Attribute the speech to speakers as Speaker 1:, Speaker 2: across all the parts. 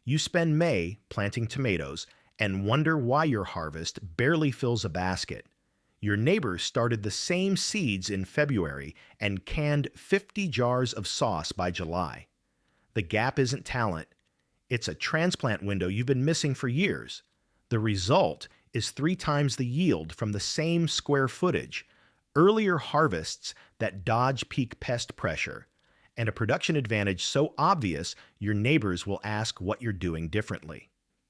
Speaker 1: You spend May planting tomatoes and wonder why your harvest barely fills a basket. Your neighbor started the same seeds in February and canned 50 jars of sauce by July. The gap isn't talent, it's a transplant window you've been missing for years. The result is 3 times the yield from the same square footage, earlier harvests that dodge peak pest pressure, and a production advantage so obvious your neighbors will ask what you're doing differently.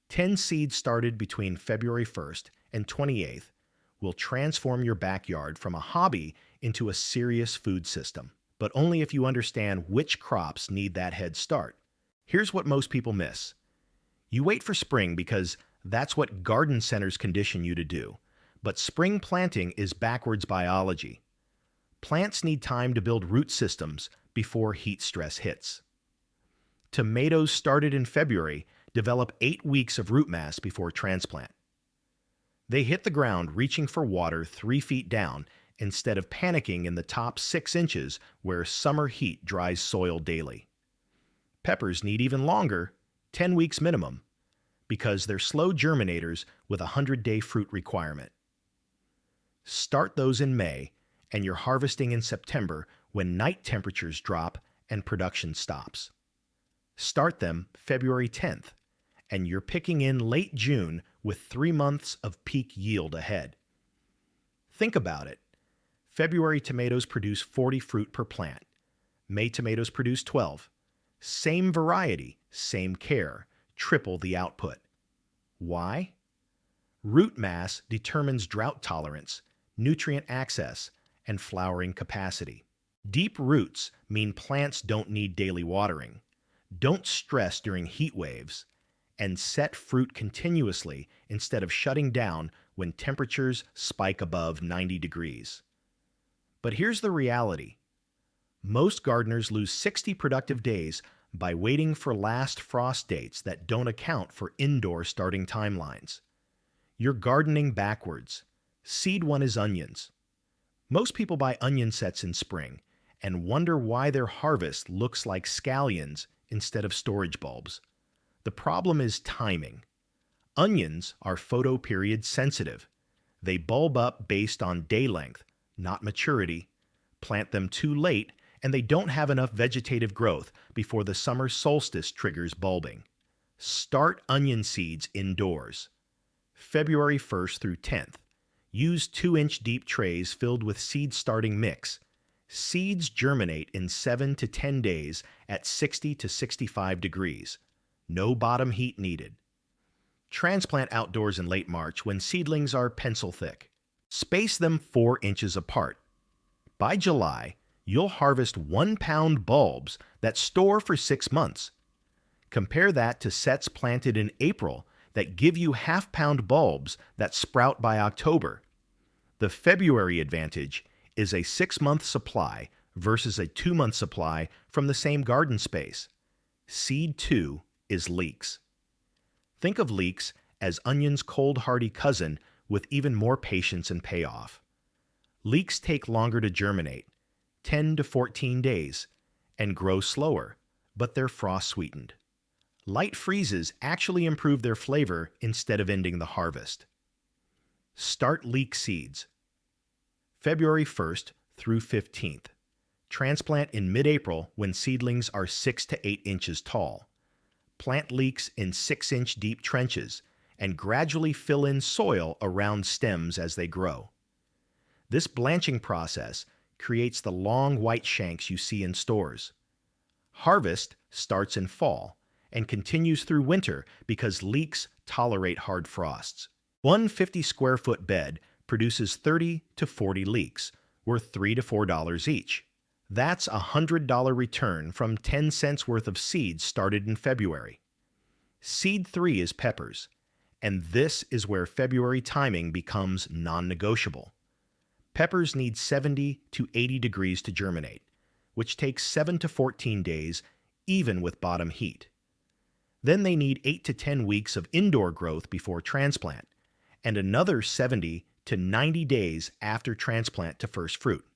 Speaker 1: 10 seeds started between February 1st and 28th will transform your backyard from a hobby into a serious food system, but only if you understand which crops need that head start. Here's what most people miss. You wait for spring because that's what garden centers condition you to do, but spring planting is backwards biology. Plants need time to build root systems before heat stress hits. Tomatoes started in February develop 8 weeks of root mass before transplant. They hit the ground reaching for water 3 feet down instead of panicking in the top 6 inches where summer heat dries soil daily. Peppers need even longer, 10 weeks minimum, because they're slow germinators with a 100-day fruit requirement. Start those in May, and you're harvesting in September when night temperatures drop and production stops. Start them February 10th, and you're picking in late June with 3 months of peak yield ahead. Think about it. February tomatoes produce 40 fruit per plant. May tomatoes produce 12. Same variety, same care, triple the output. Why? Root mass determines drought tolerance, nutrient access, and flowering capacity. Deep roots mean plants don't need daily watering, don't stress during heat waves, and set fruit continuously instead of shutting down when temperatures spike above 90 degrees. But here's the reality. Most gardeners lose 60 productive days by waiting for last frost dates that don't account for indoor starting timelines. You're gardening backwards. Seed one is onions. Most people buy onion sets in spring and wonder why their harvest looks like scallions instead of storage bulbs. The problem is timing. Onions are photoperiod sensitive. They bulb up based on day length, not maturity. Plant them too late, and they don't have enough vegetative growth before the summer solstice triggers bulbing. Start onion seeds indoors. February 1st through 10th. Use 2-inch deep trays filled with seed starting mix. Seeds germinate in 7 to 10 days at 60 to 65 degrees. No bottom heat needed. Transplant outdoors in late March when seedlings are pencil thick. Space them 4 inches apart. By July, you'll harvest 1-pound bulbs that store for 6 months. Compare that to sets planted in April that give you half-pound bulbs that sprout by October. The February advantage is a 6-month supply versus a 2-month supply from the same garden space. Seed 2 is leeks. Think of leeks as onion's cold hardy cousin with even more patience and payoff. Leeks take longer to germinate, 10 to 14 days, and grow slower, but they're frost sweetened. Light freezes actually improve their flavor instead of ending the harvest. Start leek seeds. February 1st through 15th. Transplant in mid-April when seedlings are 6 to 8 inches tall. Plant leeks in 6-inch deep trenches and gradually fill in soil around stems as they grow. This blanching process creates the long white shanks you see in stores. Harvest starts in fall and continues through winter because leeks tolerate hard frosts. One 50-square-foot bed produces 30 to 40 leeks, worth $3 to $4 each. That's a $100 return from 10 cents worth of seeds started in February. Seed 3 is peppers, and this is where February timing becomes non-negotiable. Peppers need 70 to 80 degrees to germinate, which takes 7 to 14 days, even with bottom heat. Then they need 8 to 10 weeks of indoor growth before transplant, and another 70 to 90 days after transplant to first fruit.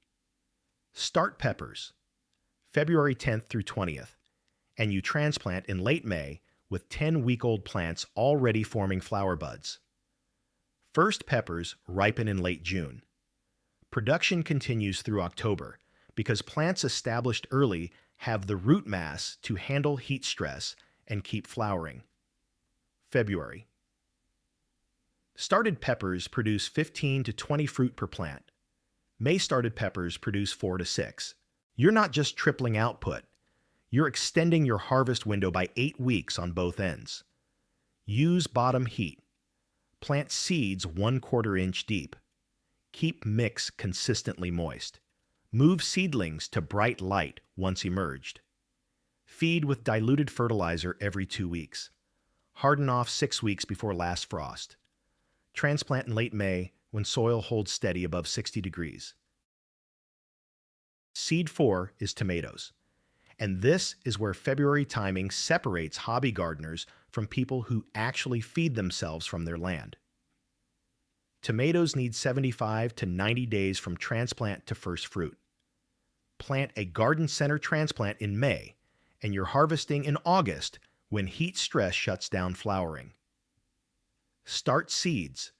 Speaker 1: Start peppers, February 10th through 20th, and you transplant in late May with 10-week-old plants already forming flower buds. First peppers ripen in late June. Production continues through October because plants established early have the root mass to handle heat stress and keep flowering. February. Started peppers produce 15 to 20 fruit per plant. May started peppers produce 4 to 6. You're not just tripling output, you're extending your harvest window by 8 weeks on both ends. Use bottom heat. Plant seeds 1/4 inch deep. Keep mix consistently moist. Move seedlings to bright light once emerged. Feed with diluted fertilizer every 2 weeks. Harden off 6 weeks before last frost. Transplant in late May when soil holds steady above 60 degrees. Seed 4 is tomatoes. And this is where February timing separates hobby gardeners from people who actually feed themselves from their land. Tomatoes need 75 to 90 days from transplant to first fruit. Plant a garden center transplant in May, and you're harvesting in August when heat stress shuts down flowering. Start seeds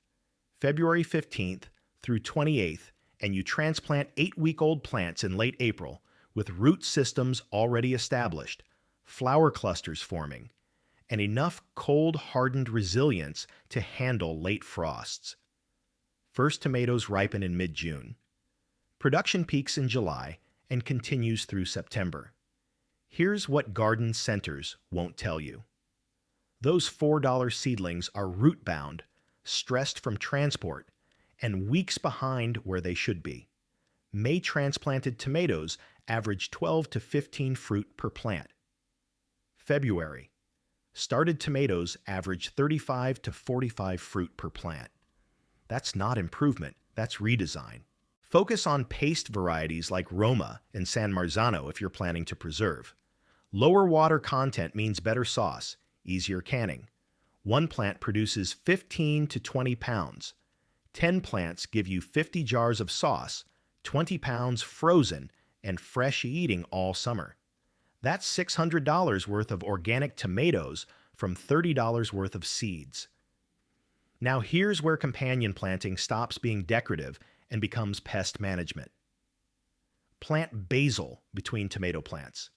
Speaker 1: February 15th through 28th, and you transplant 8-week-old plants in late April with root systems already established, flower clusters forming, and enough cold-hardened resilience to handle late frosts. First tomatoes ripen in mid-June. Production peaks in July and continues through September. Here's what garden centers won't tell you. Those $4 seedlings are root-bound, stressed from transport, and weeks behind where they should be. May transplanted tomatoes average 12 to 15 fruit per plant. February. Started tomatoes average 35 to 45 fruit per plant. That's not improvement, that's redesign. Focus on paste varieties like Roma and San Marzano if you're planning to preserve. Lower water content means better sauce, easier canning. One plant produces 15 to 20 pounds. 10 plants give you 50 jars of sauce, 20 pounds frozen and fresh eating all summer. That's $600 worth of organic tomatoes from $30 worth of seeds. Now here's where companion planting stops being decorative and becomes pest management. Plant basil between tomato plants.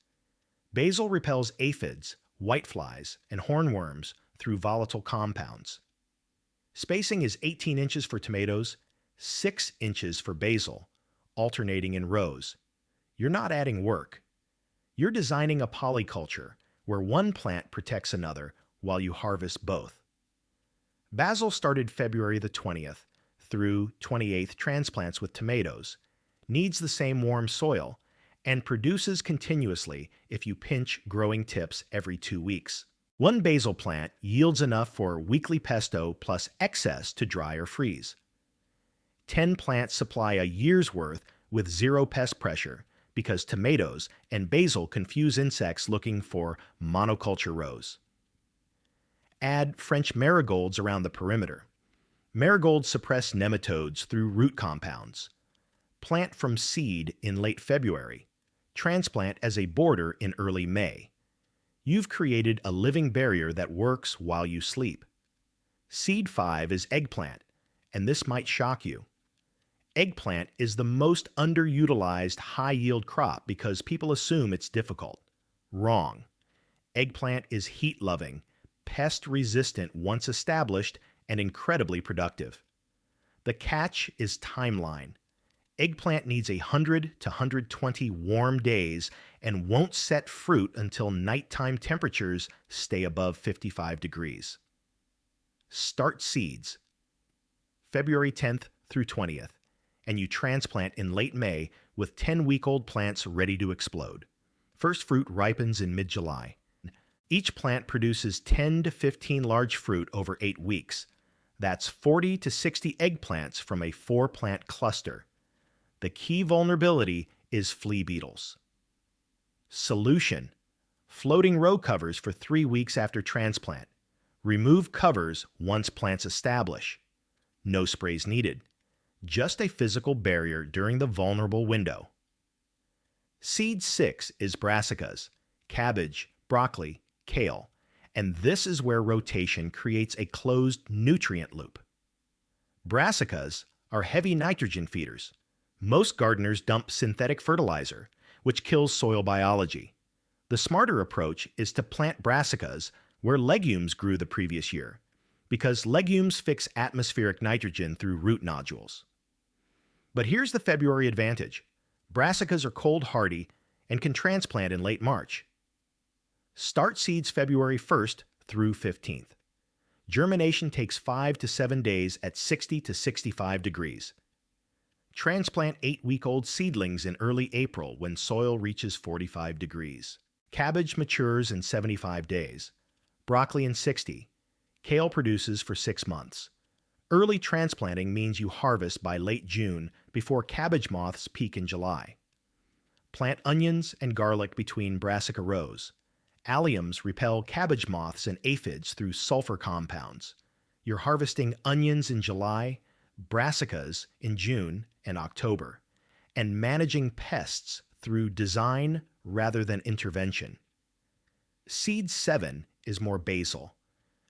Speaker 1: Basil repels aphids, whiteflies, and hornworms through volatile compounds. Spacing is 18 inches for tomatoes, 6 inches for basil, alternating in rows. You're not adding work. You're designing a polyculture where one plant protects another while you harvest both. Basil started February the 20th through 28th transplants with tomatoes, needs the same warm soil, and produces continuously if you pinch growing tips every 2 weeks. One basil plant yields enough for weekly pesto plus excess to dry or freeze. 10 plants supply a year's worth with zero pest pressure because tomatoes and basil confuse insects looking for monoculture rows. Add French marigolds around the perimeter. Marigolds suppress nematodes through root compounds. Plant from seed in late February. Transplant as a border in early May. You've created a living barrier that works while you sleep. Seed 5 is eggplant, and this might shock you. Eggplant is the most underutilized high-yield crop because people assume it's difficult. Wrong. Eggplant is heat-loving, pest-resistant once established, and incredibly productive. The catch is timeline. Eggplant needs 100 to 120 warm days and won't set fruit until nighttime temperatures stay above 55 degrees. Start seeds February 10th through 20th, and you transplant in late May with 10-week-old plants ready to explode. First fruit ripens in mid-July. Each plant produces 10 to 15 large fruit over 8 weeks. That's 40 to 60 eggplants from a 4-plant cluster. The key vulnerability is flea beetles. Solution: floating row covers for 3 weeks after transplant. Remove covers once plants establish. No sprays needed. Just a physical barrier during the vulnerable window. Seed 6 is brassicas, cabbage, broccoli, kale, and this is where rotation creates a closed nutrient loop. Brassicas are heavy nitrogen feeders. Most gardeners dump synthetic fertilizer, which kills soil biology. The smarter approach is to plant brassicas where legumes grew the previous year, because legumes fix atmospheric nitrogen through root nodules. But here's the February advantage. Brassicas are cold hardy and can transplant in late March. Start seeds February 1st through 15th. Germination takes 5 to 7 days at 60 to 65 degrees. Transplant 8-week-old seedlings in early April when soil reaches 45 degrees. Cabbage matures in 75 days. Broccoli in 60. Kale produces for 6 months. Early transplanting means you harvest by late June before cabbage moths peak in July. Plant onions and garlic between brassica rows. Alliums repel cabbage moths and aphids through sulfur compounds. You're harvesting onions in July, brassicas in June and October, and managing pests through design rather than intervention. Seed 7 is more basil,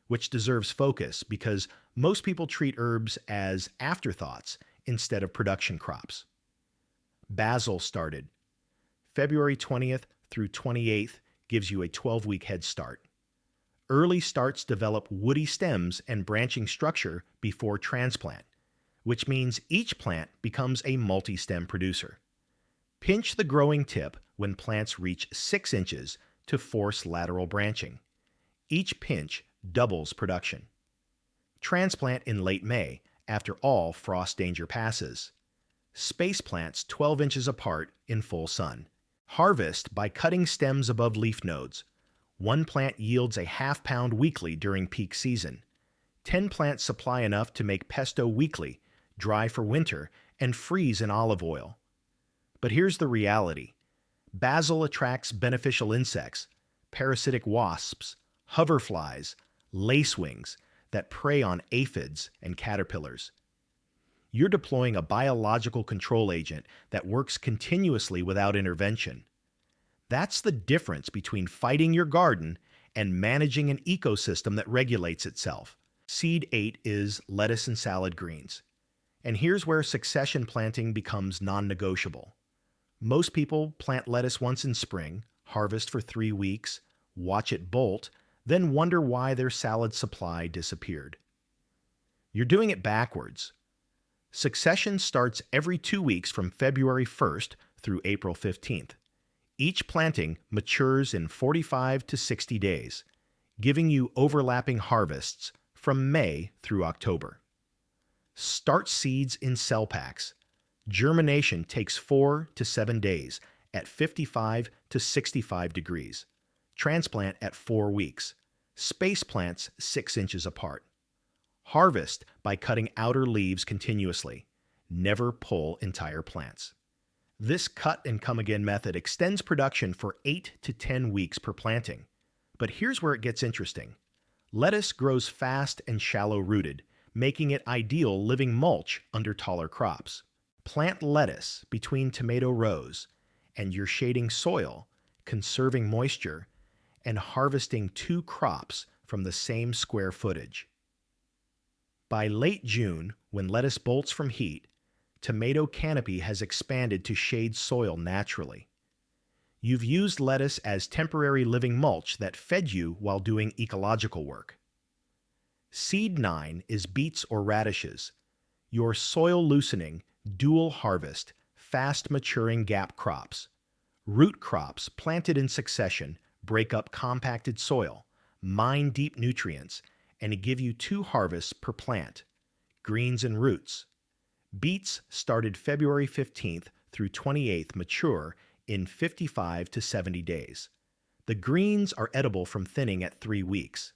Speaker 1: which deserves focus because most people treat herbs as afterthoughts instead of production crops. Basil started. February 20th through 28th gives you a 12-week head start. Early starts develop woody stems and branching structure before transplant, which means each plant becomes a multi-stem producer. Pinch the growing tip when plants reach 6 inches to force lateral branching. Each pinch doubles production. Transplant in late May after all frost danger passes. Space plants 12 inches apart in full sun. Harvest by cutting stems above leaf nodes. 1 plant yields a ½ pound weekly during peak season. 10 plants supply enough to make pesto weekly, dry for winter, and freeze in olive oil. But here's the reality. Basil attracts beneficial insects, parasitic wasps, hoverflies, lacewings that prey on aphids and caterpillars. You're deploying a biological control agent that works continuously without intervention. That's the difference between fighting your garden and managing an ecosystem that regulates itself. Seed 8 is lettuce and salad greens. And here's where succession planting becomes non-negotiable. Most people plant lettuce once in spring, harvest for 3 weeks, watch it bolt, then wonder why their salad supply disappeared. You're doing it backwards. Succession starts every 2 weeks from February 1st through April 15th. Each planting matures in 45 to 60 days, giving you overlapping harvests from May through October. Start seeds in cell packs. Germination takes 4 to 7 days at 55 to 65 degrees. Transplant at 4 weeks. Space plants 6 inches apart. Harvest by cutting outer leaves continuously. Never pull entire plants. This cut and come again method extends production for 8 to 10 weeks per planting. But here's where it gets interesting. Lettuce grows fast and shallow-rooted, making it ideal living mulch under taller crops. Plant lettuce between tomato rows, and you're shading soil, conserving moisture, and harvesting 2 crops from the same square footage. By late June, when lettuce bolts from heat, tomato canopy has expanded to shade soil naturally. You've used lettuce as temporary living mulch that fed you while doing ecological work. Seed 9 is beets or radishes, your soil-loosening, dual harvest, fast-maturing gap crops. Root crops planted in succession break up compacted soil, mine deep nutrients, and give you 2 harvests per plant, greens and roots. Beets started February 15th through 28th mature in 55 to 70 days. The greens are edible from thinning at 3 weeks.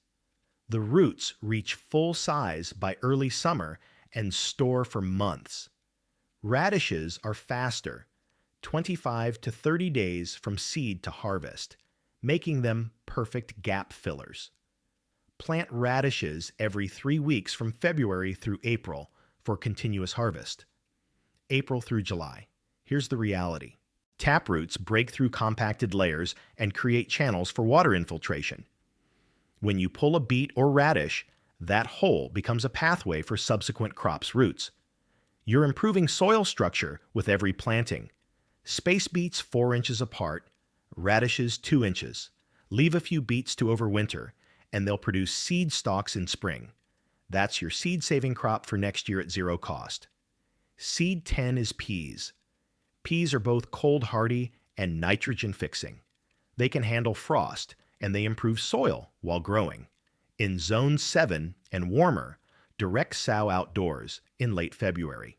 Speaker 1: The roots reach full size by early summer and store for months. Radishes are faster, 25 to 30 days from seed to harvest, making them perfect gap fillers. Plant radishes every 3 weeks from February through April for continuous harvest. April through July. Here's the reality. Taproots break through compacted layers and create channels for water infiltration. When you pull a beet or radish, that hole becomes a pathway for subsequent crops' roots. You're improving soil structure with every planting. Space beets 4 inches apart, radishes 2 inches. Leave a few beets to overwinter, and they'll produce seed stalks in spring. That's your seed-saving crop for next year at zero cost. Seed 10 is peas. Peas are both cold-hardy and nitrogen-fixing. They can handle frost, and they improve soil while growing. In Zone 7 and warmer, direct sow outdoors in late February.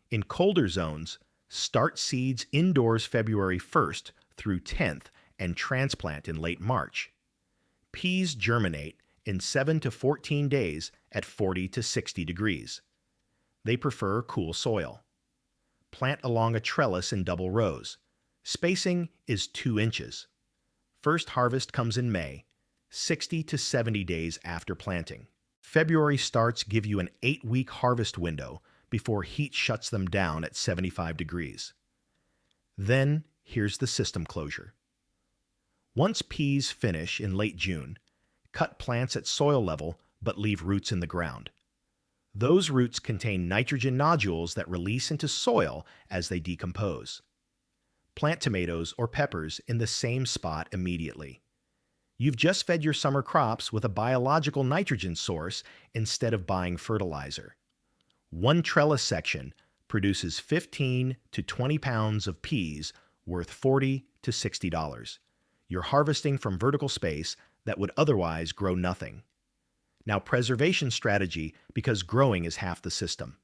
Speaker 1: In colder zones, start seeds indoors February 1st through 10th and transplant in late March. Peas germinate in 7 to 14 days at 40 to 60 degrees. They prefer cool soil. Plant along a trellis in double rows. Spacing is 2 inches. First harvest comes in May, 60 to 70 days after planting. February starts give you an 8-week harvest window before heat shuts them down at 75 degrees. Then here's the system closure. Once peas finish in late June, cut plants at soil level but leave roots in the ground. Those roots contain nitrogen nodules that release into soil as they decompose. Plant tomatoes or peppers in the same spot immediately. You've just fed your summer crops with a biological nitrogen source instead of buying fertilizer. One trellis section produces 15 to 20 pounds of peas worth $40 to $60. You're harvesting from vertical space that would otherwise grow nothing. Now preservation strategy, because growing is half the system.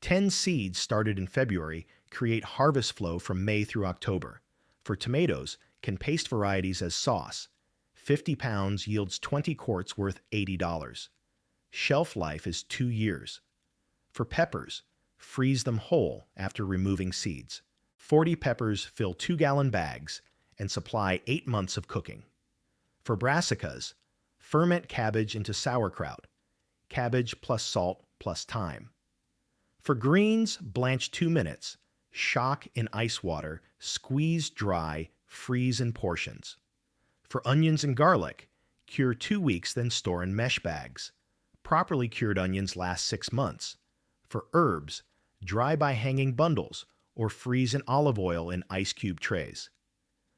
Speaker 1: 10 seeds started in February create harvest flow from May through October. For tomatoes, can paste varieties as sauce. 50 pounds yields 20 quarts worth $80. Shelf life is 2 years. For peppers, freeze them whole after removing seeds. 40 peppers fill 2-gallon bags and supply 8 months of cooking. For brassicas, ferment cabbage into sauerkraut. Cabbage plus salt plus thyme. For greens, blanch 2 minutes, shock in ice water, squeeze dry, freeze in portions. For onions and garlic, cure 2 weeks then store in mesh bags. Properly cured onions last 6 months. For herbs, dry by hanging bundles or freeze in olive oil in ice cube trays.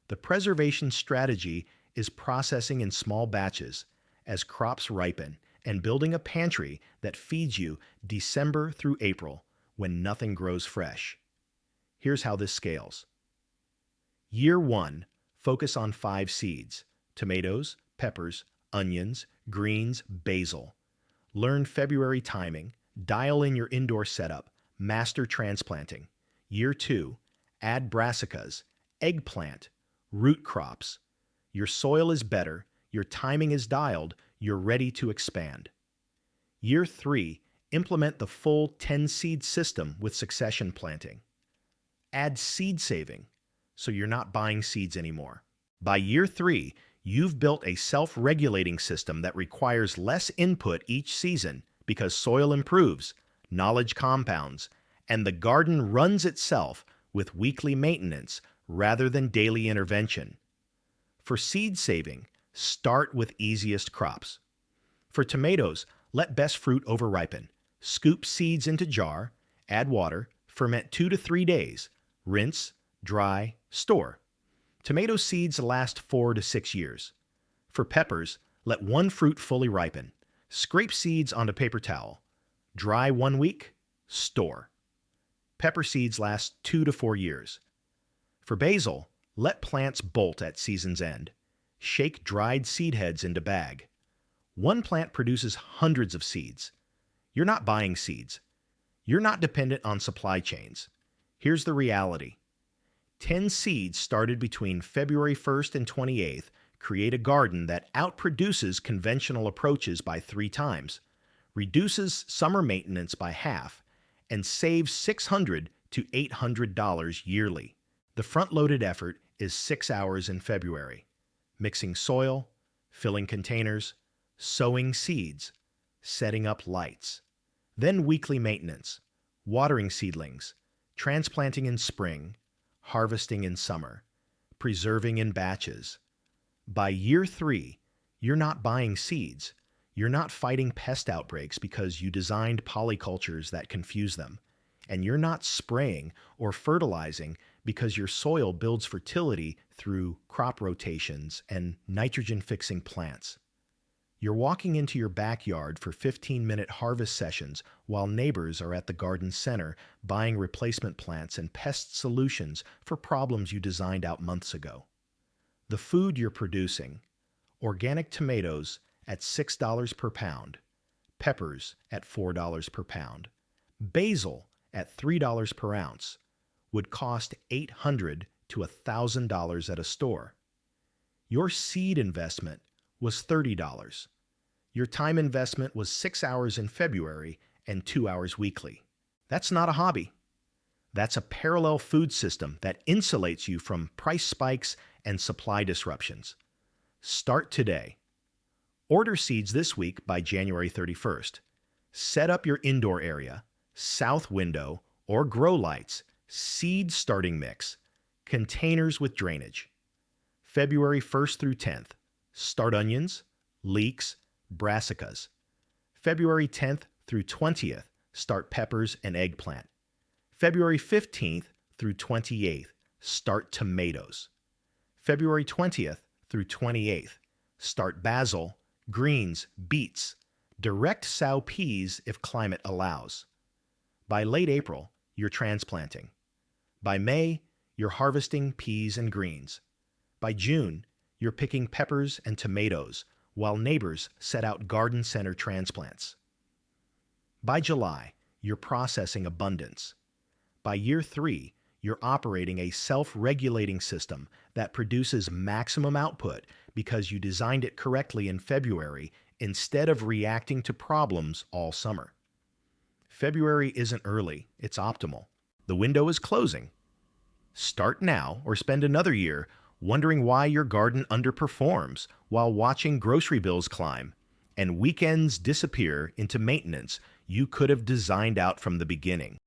Speaker 1: The preservation strategy is processing in small batches as crops ripen and building a pantry that feeds you December through April when nothing grows fresh. Here's how this scales. Year 1, focus on 5 seeds: tomatoes, peppers, onions, greens, basil. Learn February timing, dial in your indoor setup, master transplanting. Year 2, add brassicas, eggplant, root crops. Your soil is better, your timing is dialed, you're ready to expand. Year 3, implement the full 10-seed system with succession planting. Add seed saving, so you're not buying seeds anymore. By year 3, you've built a self-regulating system that requires less input each season because soil improves, knowledge compounds, and the garden runs itself with weekly maintenance rather than daily intervention. For seed saving, start with easiest crops. For tomatoes, let best fruit overripen. Scoop seeds into jar, add water, ferment 2 to 3 days, rinse, dry, store. Tomato seeds last 4 to 6 years. For peppers, let one fruit fully ripen. Scrape seeds onto paper towel. Dry 1 week, store. Pepper seeds last 2 to 4 years. For basil, let plants bolt at season's end. Shake dried seed heads into bag. One plant produces hundreds of seeds. You're not buying seeds. You're not dependent on supply chains. Here's the reality. 10 seeds started between February 1st and 28th create a garden that outproduces conventional approaches by 3 times, reduces summer maintenance by half, and saves $600 to $800 yearly. The front-loaded effort is 6 hours in February, mixing soil, filling containers, sowing seeds, setting up lights. Then weekly maintenance, watering seedlings, transplanting in spring, harvesting in summer, preserving in batches. By year 3, You're not buying seeds. You're not fighting pest outbreaks because you designed polycultures that confuse them. And you're not spraying or fertilizing because your soil builds fertility through crop rotations and nitrogen-fixing plants. You're walking into your backyard for 15-minute harvest sessions while neighbors are at the garden center buying replacement plants and pest solutions for problems you designed out months ago. The food you're producing: organic tomatoes at $6 per pound, peppers at $4 per pound, basil at $3 per ounce, would cost $800 to $1,000 at a store. Your seed investment was $30. Your time investment was 6 hours in February and 2 hours weekly. That's not a hobby. That's a parallel food system that insulates you from price spikes and supply disruptions. Start today. Order seeds this week by January 31st. Set up your indoor area, south window, or grow lights, seed starting mix, containers with drainage. February 1st through 10th, start onions, leeks, brassicas. February 10th through 20th, start peppers and eggplant. February 15th through 28th, start tomatoes. February 20th through 28th, start basil, greens, beets, direct sow peas if climate allows. By late April, you're transplanting. By May, you're harvesting peas and greens. By June, you're picking peppers and tomatoes while neighbors set out garden center transplants. By July, you're processing abundance. By year 3, you're operating a self-regulating system that produces maximum output because you designed it correctly in February instead of reacting to problems all summer. February isn't early, it's optimal. The window is closing. Start now or spend another year wondering why your garden underperforms while watching grocery bills climb and weekends disappear into maintenance you could have designed out from the beginning.